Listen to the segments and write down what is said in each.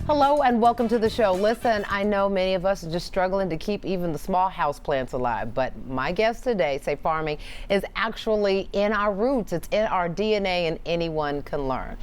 Hello and welcome to the show. Listen, I know many of us are just struggling to keep even the small house plants alive, but my guest today, say farming, is actually in our roots. It's in our DNA and anyone can learn.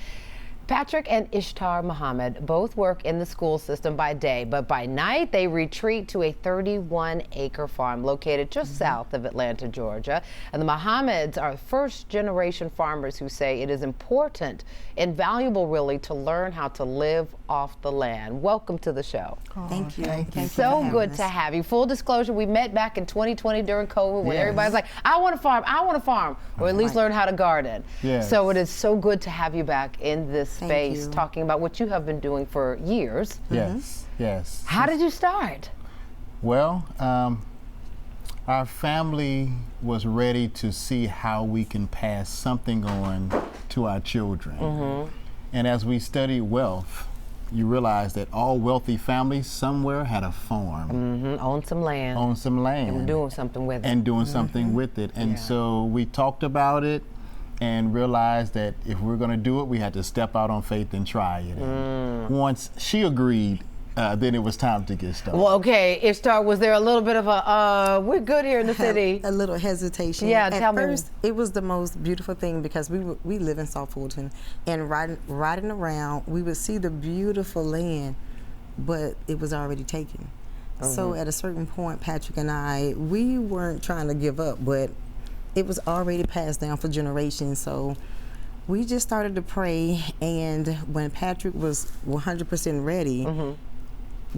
Patrick and Ishtar Muhammad both work in the school system by day, but by night they retreat to a 31-acre farm located just south of Atlanta, Georgia. And the Muhammads are first-generation farmers who say it is important and valuable, really, to learn how to live off the land. Welcome to the show. Oh, thank you. Thank you. So good to have you. Full disclosure, we met back in 2020 during COVID when everybody's like, I want to farm, or at least learn how to garden. So it is so good to have you back in this space talking about what you have been doing for years. Yes. How did you start? Well, our family was ready to see how we can pass something on to our children. And as we studied wealth, you realize that all wealthy families somewhere had a farm. Own some land. And doing something with it. And so we talked about it and realized that if we're going to do it, we had to step out on faith and try it. And once she agreed, then it was time to get started. Well, okay, Ishtar, was there a little bit of a, we're good here in the city? A little hesitation. Yeah, At first, it was the most beautiful thing because we live in South Fulton, and riding around, we would see the beautiful land, but it was already taken. So at a certain point, Patrick and I, we weren't trying to give up, but it was already passed down for generations. So we just started to pray, and when Patrick was 100% ready,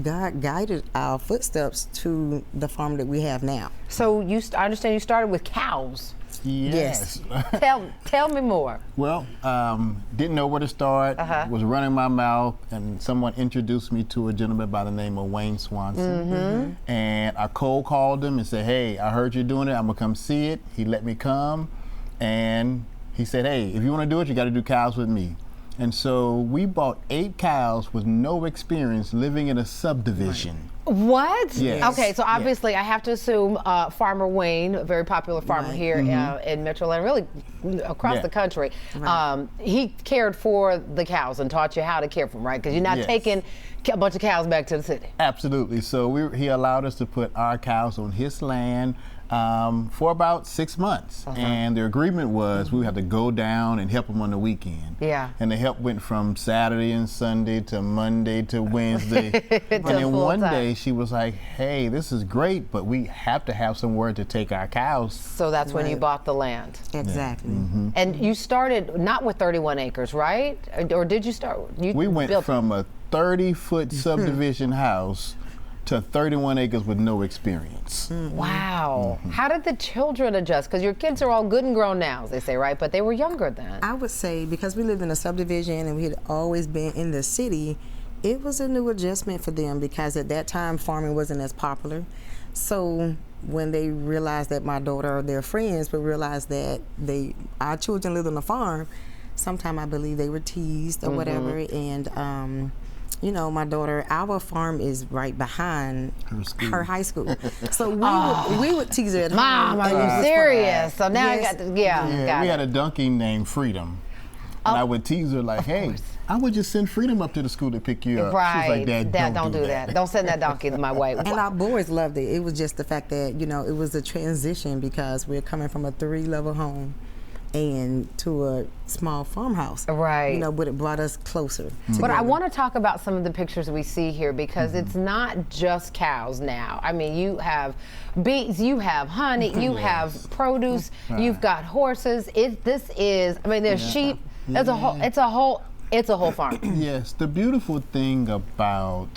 God guided our footsteps to the farm that we have now. So I understand you started with cows. Yes. Tell me more. Well, didn't know where to start, was running my mouth, and someone introduced me to a gentleman by the name of Wayne Swanson. And I cold called him and said, hey, I heard you're doing it, I'm gonna come see it. He let me come, and he said, hey, if you wanna do it, you gotta do cows with me. And so we bought 8 cows with no experience living in a subdivision. What? Yes. Okay, so obviously I have to assume Farmer Wayne, a very popular farmer here in Metro Atlanta, really across the country, he cared for the cows and taught you how to care for them, right? Because you're not taking a bunch of cows back to the city. Absolutely. So he allowed us to put our cows on his land for about 6 months. And the agreement was we would have to go down and help him on the weekend. And the help went from Saturday and Sunday to Monday to Wednesday. And then one day she was like, hey, this is great, but we have to have somewhere to take our cows. So that's when you bought the land. Exactly. And you started not with 31 acres, right? Or did you start? We went from a 30-foot subdivision house to 31 acres with no experience. Wow. How did the children adjust? Because your kids are all good and grown now, as they say, right? But they were younger then. I would say because we lived in a subdivision and we had always been in the city, it was a new adjustment for them because at that time farming wasn't as popular. So when they realized that my daughter or their friends would realize that our children lived on a farm, sometime I believe they were teased or whatever. And you know, my daughter, our farm is right behind her high school. So we would tease her at home. Mom, are you serious? So now I got to, we had a donkey named Freedom. And I would tease her like, hey, I would just send Freedom up to the school to pick you up. Right. She was like, Dad, don't do that. Don't send that donkey my way. And our boys loved it. It was just the fact that, you know, it was a transition because we're coming from a 3-level home and to a small farmhouse. Right. You know, but it brought us closer together. But I want to talk about some of the pictures we see here because it's not just cows now. I mean, you have bees, you have honey, you have produce, you've got horses. There's sheep. It's a whole farm. Yes, the beautiful thing about,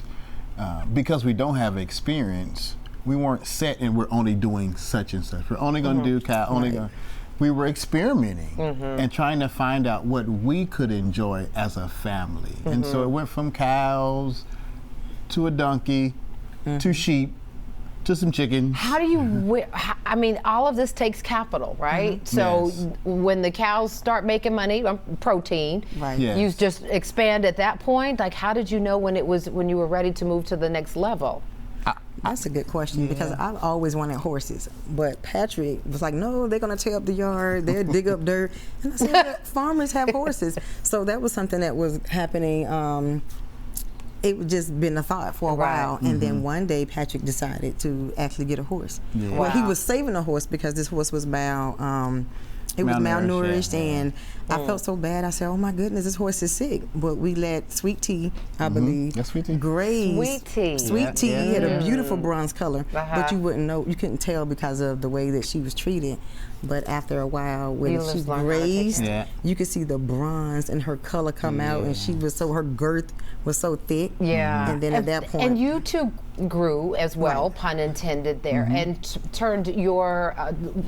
because we don't have experience, we weren't set and we're only doing such and such. We're only going to do cow, we were experimenting and trying to find out what we could enjoy as a family. And so it went from cows to a donkey to sheep to some chickens. How do you, I mean, all of this takes capital, right? So when the cows start making money, protein, you just expand at that point? Like, how did you know when you were ready to move to the next level? That's a good question because I've always wanted horses, but Patrick was like, no, they're gonna tear up the yard, they'll dig up dirt. And I said, well, farmers have horses. So that was something that was happening it was just been a thought for a Right. while, and then one day Patrick decided to actually get a horse. Yeah. Well, he Wow. was saving a horse because this horse was it was malnourished, yeah. and I felt so bad. I said, "Oh my goodness, this horse is sick." But we let Sweet Tea, I believe, Yeah, Sweet Tea. graze. Sweet Tea. Sweet Yeah, Tea yeah, had yeah. a beautiful bronze color, Uh-huh. but you wouldn't know, you couldn't tell because of the way that she was treated. But after a while, when You she just learn how to take grazed, care. Yeah. you could see the bronze and her color come out, and she was her girth was so thick. Yeah. And then at that point, And you two grew as well, pun intended there, and turned your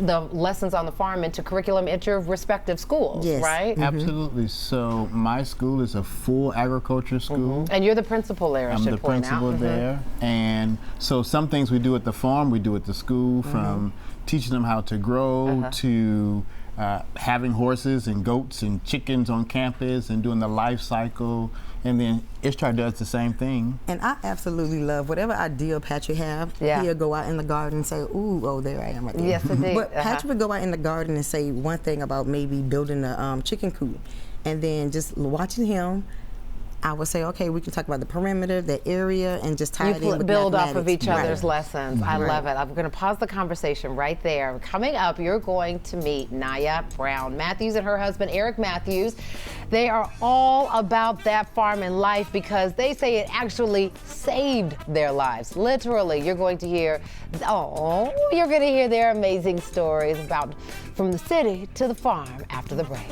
the lessons on the farm into curriculum at your respective schools, Yes. right? Absolutely. So my school is a full agriculture school. And you're the principal there, I I'm should the point principal out. there, and so some things we do at the farm, we do at the school, from teaching them how to grow to having horses and goats and chickens on campus and doing the life cycle. And then Ishtar does the same thing. and I absolutely love whatever idea Patrick have. Yeah. He'll go out in the garden and say, "Ooh, oh, there I am right there." Yes, indeed. But Patrick would go out in the garden and say one thing about maybe building a chicken coop, and then just watching him, I would say, "Okay, we can talk about the perimeter, the area, and just tie it in You with build off of mathematics." each other's Right. lessons. I love it. I'm going to pause the conversation right there. Coming up, you're going to meet Naya Brown Matthews and her husband, Eric Matthews. They are all about that farm and life because they say it actually saved their lives. Literally, you're going to hear, you're going to hear their amazing stories about from the city to the farm after the break.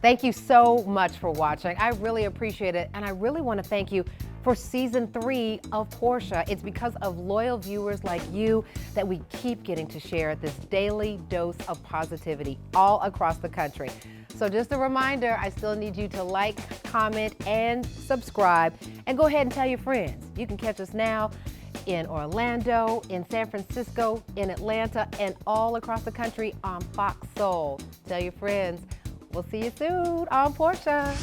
Thank you so much for watching. I really appreciate it, and I really want to thank you for season 3 of Portia. It's because of loyal viewers like you that we keep getting to share this daily dose of positivity all across the country. So just a reminder, I still need you to like, comment, and subscribe, and go ahead and tell your friends. You can catch us now in Orlando, in San Francisco, in Atlanta, and all across the country on Fox Soul. Tell your friends. We'll see you soon on Portia.